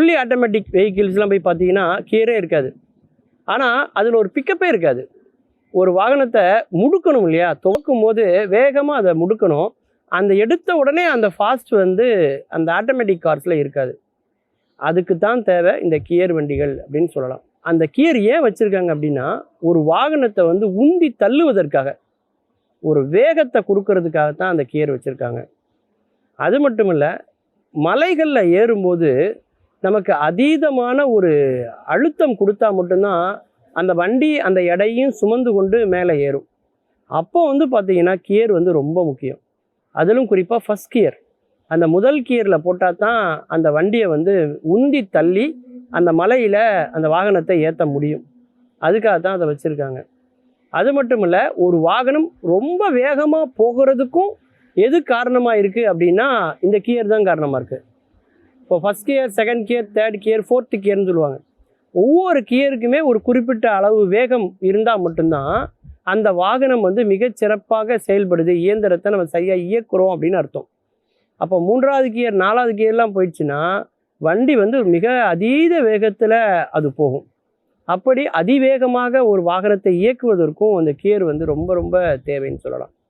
Fully automatic வெஹிக்கிள்ஸ்லாம் போய் பார்த்தீங்கன்னா கியரே இருக்காது. ஆனால் அதில் ஒரு பிக்கப்பே இருக்காது. ஒரு வாகனத்தை முடுக்கணும் இல்லையா, துவக்கும் போது வேகமாக அதை முடுக்கணும். அந்த எடுத்த உடனே அந்த ஃபாஸ்ட் வந்து அந்த ஆட்டோமேட்டிக் கார்ஸில் இருக்காது. அதுக்கு தான் தேவை இந்த கியர் வண்டிகள் அப்படின்னு சொல்லலாம். அந்த கியர் ஏன் வச்சுருக்காங்க அப்படின்னா, ஒரு வாகனத்தை வந்து உந்தி தள்ளுவதற்காக, ஒரு வேகத்தை கொடுக்கறதுக்காக தான் அந்த கியர் வச்சுருக்காங்க. அது மட்டும் இல்லை, மலைகளில் ஏறும்போது நமக்கு அதீதமான ஒரு அழுத்தம் கொடுத்தா மட்டும்தான் அந்த வண்டி அந்த எடையும் சுமந்து கொண்டு மேலே ஏறும். அப்போ வந்து பார்த்தீங்கன்னா கியர் வந்து ரொம்ப முக்கியம். அதிலும் குறிப்பாக ஃபஸ்ட் கியர், அந்த முதல் கியரில் போட்டால் தான் அந்த வண்டியை வந்து உந்தி தள்ளி அந்த மலையில் அந்த வாகனத்தை ஏற்ற முடியும். அதுக்காக தான் அதை வச்சுருக்காங்க. அது மட்டும் இல்லை, ஒரு வாகனம் ரொம்ப வேகமாக போகிறதுக்கும் எது காரணமாக இருக்குது அப்படின்னா இந்த கியர் தான் காரணமாக இருக்குது. இப்போ first gear, second gear, third gear, fourth கியர்னு சொல்லுவாங்க. ஒவ்வொரு கியருக்குமே ஒரு குறிப்பிட்ட அளவு வேகம் இருந்தால் மட்டும்தான் அந்த வாகனம் வந்து மிகச்சிறப்பாக செயல்படுது, இயந்திரத்தை நம்ம சரியாக இயக்குறோம் அப்படின்னு அர்த்தம். அப்போ 3வது கியர் 4வது கியர்லாம் போயிடுச்சுன்னா வண்டி வந்து மிக அதீத வேகத்தில் அது போகும். அப்படி அதிவேகமாக ஒரு வாகனத்தை இயக்குவதற்கும் அந்த கியர் வந்து ரொம்ப ரொம்ப தேவைன்னு சொல்லலாம்.